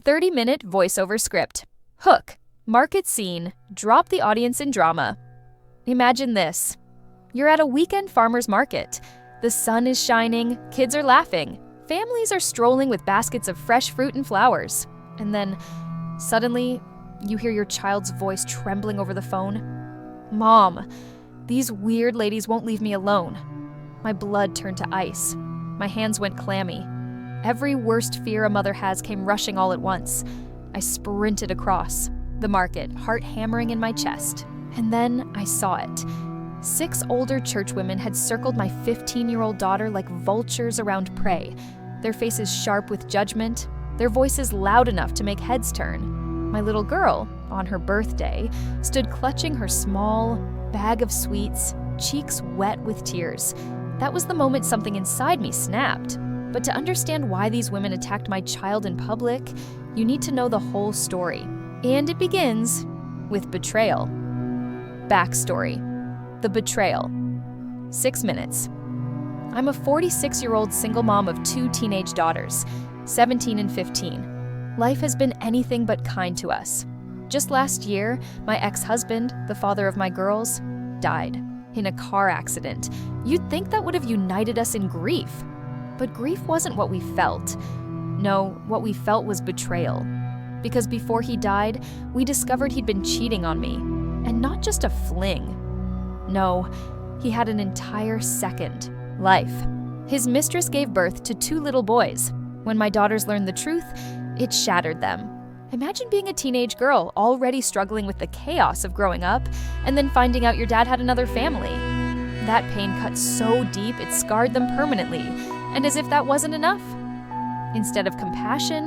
30-minute voiceover script. Hook. Market scene. Drop the audience in drama. Imagine this. You're at a weekend farmer's market. The sun is shining, kids are laughing, families are strolling with baskets of fresh fruit and flowers. And then, suddenly, you hear your child's voice trembling over the phone. "Mom, these weird ladies won't leave me alone." My blood turned to ice. My hands went clammy. Every worst fear a mother has came rushing all at once. I sprinted across the market, heart hammering in my chest. And then I saw it. 6 older churchwomen had circled my 15-year-old daughter like vultures around prey, their faces sharp with judgment, their voices loud enough to make heads turn. My little girl, on her birthday, stood clutching her small bag of sweets, cheeks wet with tears. That was the moment something inside me snapped. But to understand why these women attacked my child in public, you need to know the whole story. And it begins with betrayal. Backstory. The betrayal. 6 minutes. I'm a 46-year-old single mom of 2 teenage daughters, 17 and 15. Life has been anything but kind to us. Just last year, my ex-husband, the father of my girls, died in a car accident. You'd think that would have united us in grief. But grief wasn't what we felt. No, what we felt was betrayal. Because before he died, we discovered he'd been cheating on me. And not just a fling. No, he had an entire second life. His mistress gave birth to 2 little boys. When my daughters learned the truth, it shattered them. Imagine being a teenage girl already struggling with the chaos of growing up and then finding out your dad had another family. That pain cut so deep it scarred them permanently. And as if that wasn't enough, instead of compassion,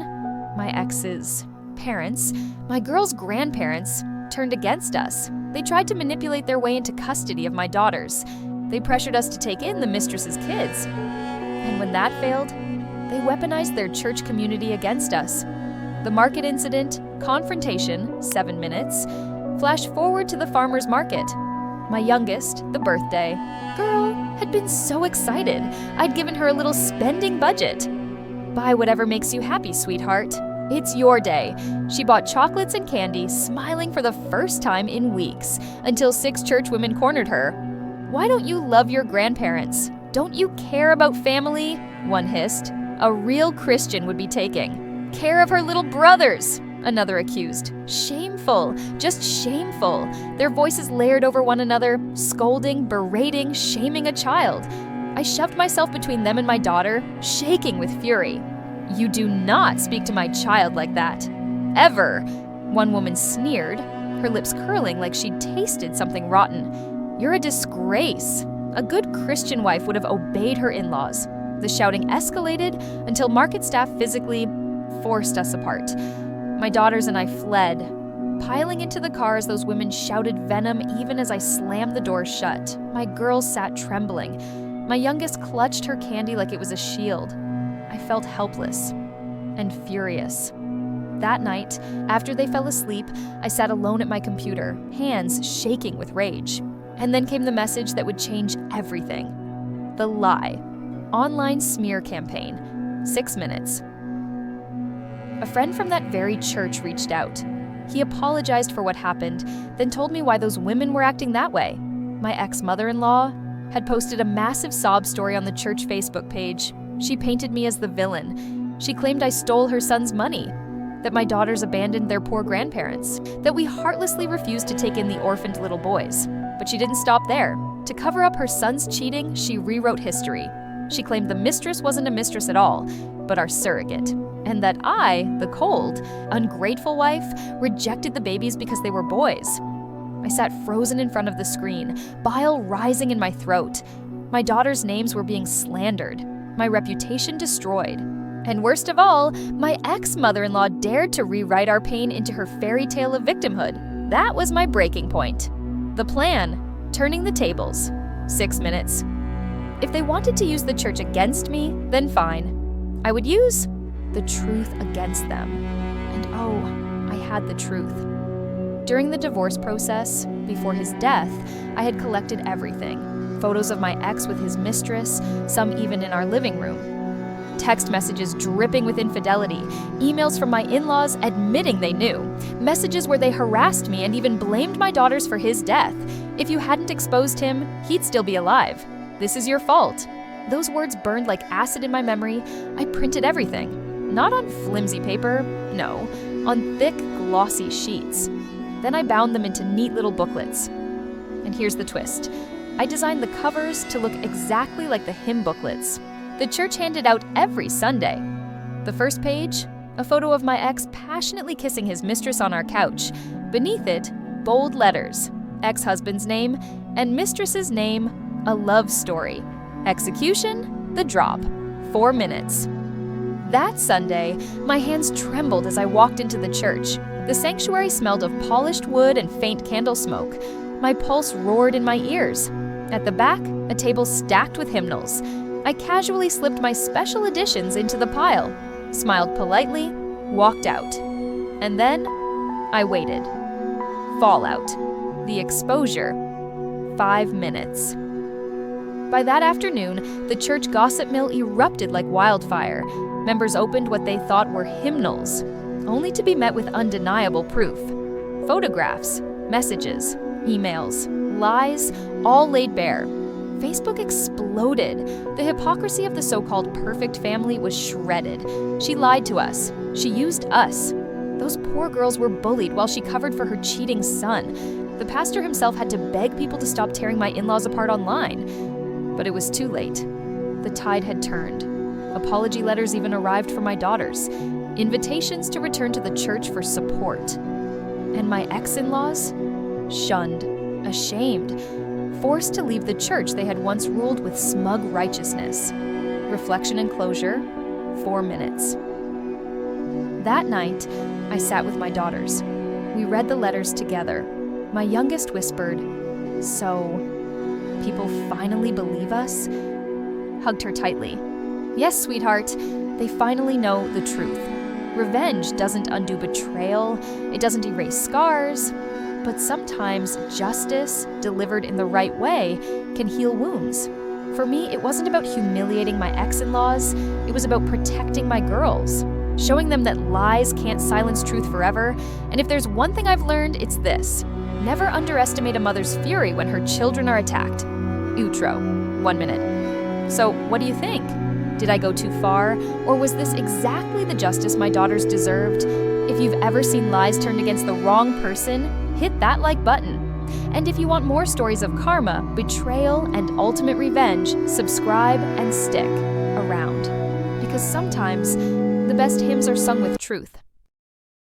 my ex's parents, my girls' grandparents, turned against us. They tried to manipulate their way into custody of my daughters. They pressured us to take in the mistress's kids. And when that failed, they weaponized their church community against us. The market incident, confrontation, 7 minutes. Flash forward to the farmer's market. My youngest, the birthday girl, had been so excited. I'd given her a little spending budget. Buy whatever makes you happy, sweetheart. It's your day. She bought chocolates and candy, smiling for the first time in weeks, until 6 churchwomen cornered her. "Why don't you love your grandparents? Don't you care about family?" one hissed. "A real Christian would be taking care of her little brothers," another accused. Shameful, just shameful. Their voices layered over one another, scolding, berating, shaming a child. I shoved myself between them and my daughter, shaking with fury. "You do not speak to my child like that. Ever," one woman sneered, her lips curling like she'd tasted something rotten. "You're a disgrace." A good Christian wife would have obeyed her in-laws. The shouting escalated until market staff physically forced us apart. My daughters and I fled, piling into the car as those women shouted venom even as I slammed the doors shut. My girls sat trembling. My youngest clutched her candy like it was a shield. I felt helpless and furious. That night, after they fell asleep, I sat alone at my computer, hands shaking with rage. And then came the message that would change everything. The lie. Online smear campaign. 6 minutes. A friend from that very church reached out. He apologized for what happened, then told me why those women were acting that way. My ex-mother-in-law had posted a massive sob story on the church Facebook page. She painted me as the villain. She claimed I stole her son's money, that my daughters abandoned their poor grandparents, that we heartlessly refused to take in the orphaned little boys. But she didn't stop there. To cover up her son's cheating, she rewrote history. She claimed the mistress wasn't a mistress at all, but our surrogate. And that I, the cold, ungrateful wife, rejected the babies because they were boys. I sat frozen in front of the screen, bile rising in my throat. My daughters' names were being slandered, my reputation destroyed. And worst of all, my ex-mother-in-law dared to rewrite our pain into her fairy tale of victimhood. That was my breaking point. The plan, turning the tables. 6 minutes. If they wanted to use the church against me, then fine. I would use the truth against them. And oh, I had the truth. During the divorce process, before his death, I had collected everything. Photos of my ex with his mistress, some even in our living room. Text messages dripping with infidelity, emails from my in-laws admitting they knew, messages where they harassed me and even blamed my daughters for his death. If you hadn't exposed him, he'd still be alive. This is your fault. Those words burned like acid in my memory. I printed everything. Not on flimsy paper, no, on thick, glossy sheets. Then I bound them into neat little booklets. And here's the twist. I designed the covers to look exactly like the hymn booklets the church handed out every Sunday. The first page, a photo of my ex passionately kissing his mistress on our couch. Beneath it, bold letters, ex-husband's name, and mistress's name, a love story. Execution, the drop, 4 minutes. That Sunday, my hands trembled as I walked into the church. The sanctuary smelled of polished wood and faint candle smoke. My pulse roared in my ears. At the back, a table stacked with hymnals. I casually slipped my special editions into the pile, smiled politely, walked out. And then, I waited. Fallout. The exposure. 5 minutes. By that afternoon, the church gossip mill erupted like wildfire. Members opened what they thought were hymnals, only to be met with undeniable proof. Photographs, messages, emails, lies, all laid bare. Facebook exploded. The hypocrisy of the so-called perfect family was shredded. She lied to us. She used us. Those poor girls were bullied while she covered for her cheating son. The pastor himself had to beg people to stop tearing my in-laws apart online. But it was too late. The tide had turned. Apology letters even arrived for my daughters. Invitations to return to the church for support. And my ex-in-laws? Shunned, ashamed, forced to leave the church they had once ruled with smug righteousness. Reflection and closure, 4 minutes. That night, I sat with my daughters. We read the letters together. My youngest whispered, "So, people finally believe us?" Hugged her tightly. "Yes, sweetheart, they finally know the truth. Revenge doesn't undo betrayal, it doesn't erase scars, but sometimes justice, delivered in the right way, can heal wounds. For me, it wasn't about humiliating my ex-in-laws, it was about protecting my girls, showing them that lies can't silence truth forever, and if there's one thing I've learned, it's this. Never underestimate a mother's fury when her children are attacked." Outro, 1 minute. So, what do you think? Did I go too far, or was this exactly the justice my daughters deserved? If you've ever seen lies turned against the wrong person, hit that like button. And if you want more stories of karma, betrayal, and ultimate revenge, subscribe and stick around. Because sometimes the best hymns are sung with truth.